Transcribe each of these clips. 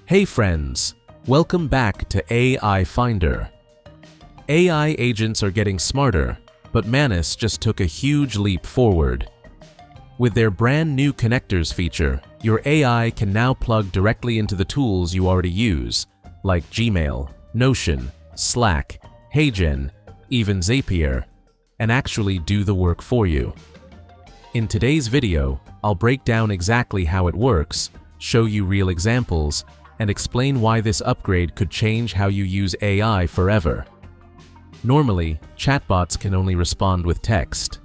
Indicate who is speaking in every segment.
Speaker 1: Hey friends, welcome back to a'ifinder. AI agents are getting smarter, but Manus just took a huge leap forward. With their brand new connectors feature, your AI can now plug directly into the tools you already use, like Gmail, Notion, Slack, HeyGen, even Zapier, and actually do the work for you. In today's video, I'll break down exactly how it works, show you real examples, and explain why this upgrade could change how you use AI forever. Normally, chatbots can only respond with text.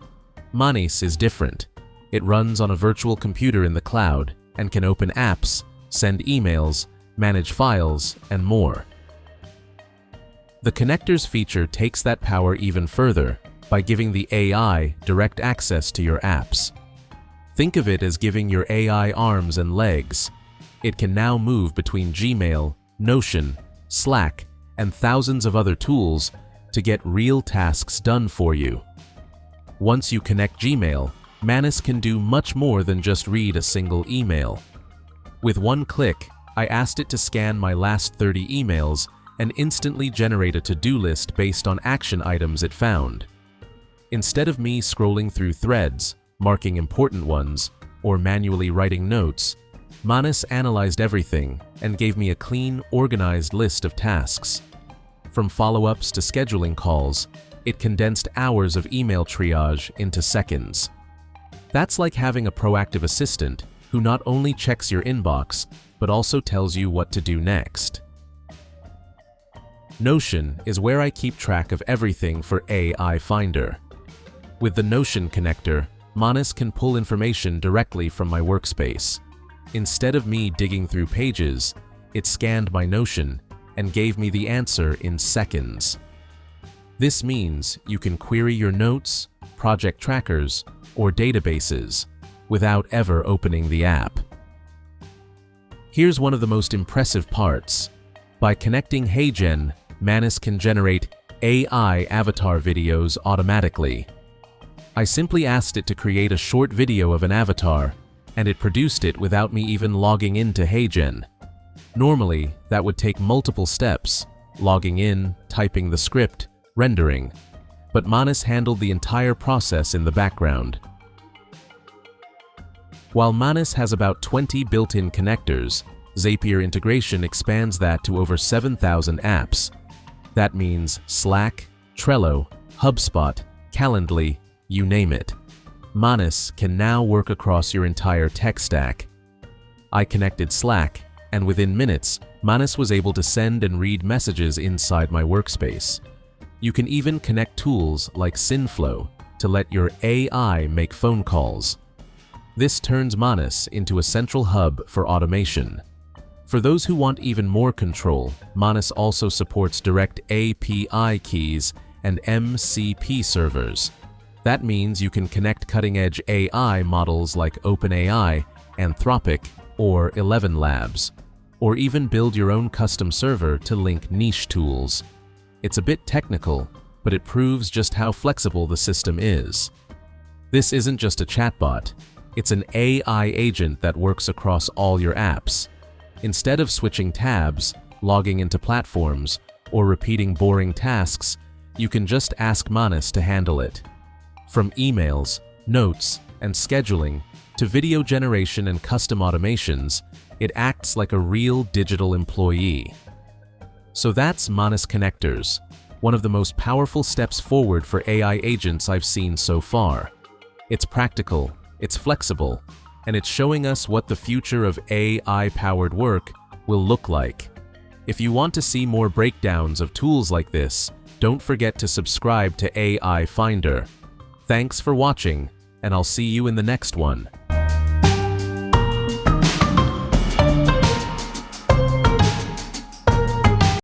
Speaker 1: Manus is different. It runs on a virtual computer in the cloud and can open apps, send emails, manage files, and more. The connectors feature takes that power even further by giving the AI direct access to your apps. Think of it as giving your AI arms and legs. It can now move between Gmail, Notion, Slack, and thousands of other tools to get real tasks done for you. Once you connect Gmail, Manus can do much more than just read a single email. With one click, I asked it to scan my last 30 emails and instantly generate a to-do list based on action items it found. Instead of me scrolling through threads, marking important ones, or manually writing notes, Manus analyzed everything and gave me a clean, organized list of tasks. From follow-ups to scheduling calls, it condensed hours of email triage into seconds. That's like having a proactive assistant who not only checks your inbox, but also tells you what to do next. Notion is where I keep track of everything for a'ifinder. With the Notion connector, Manus can pull information directly from my workspace. Instead of me digging through pages, it scanned my Notion and gave me the answer in seconds. This means you can query your notes, project trackers, or databases without ever opening the app. Here's one of the most impressive parts. By connecting HeyGen, Manus can generate AI avatar videos automatically. I simply asked it to create a short video of an avatar, and it produced it without me even logging into HeyGen. Normally, that would take multiple steps, logging in, typing the script, rendering, but Manus handled the entire process in the background. While Manus has about 20 built-in connectors, Zapier integration expands that to over 7,000 apps. That means Slack, Trello, HubSpot, Calendly, you name it. Manus can now work across your entire tech stack. I connected Slack, and within minutes, Manus was able to send and read messages inside my workspace. You can even connect tools like Synflow to let your AI make phone calls. This turns Manus into a central hub for automation. For those who want even more control, Manus also supports direct API keys and MCP servers. That means you can connect cutting-edge AI models like OpenAI, Anthropic, or 11 Labs, or even build your own custom server to link niche tools. It's a bit technical, but it proves just how flexible the system is. This isn't just a chatbot, it's an AI agent that works across all your apps. Instead of switching tabs, logging into platforms, or repeating boring tasks, you can just ask Manus to handle it. From emails, notes, and scheduling to video generation and custom automations, it acts like a real digital employee. So that's Manus Connectors, one of the most powerful steps forward for AI agents I've seen so far. It's practical, it's flexible, and it's showing us what the future of AI-powered work will look like. If you want to see more breakdowns of tools like this, don't forget to subscribe to a'ifinder. Thanks for watching, and I'll see you in the next one.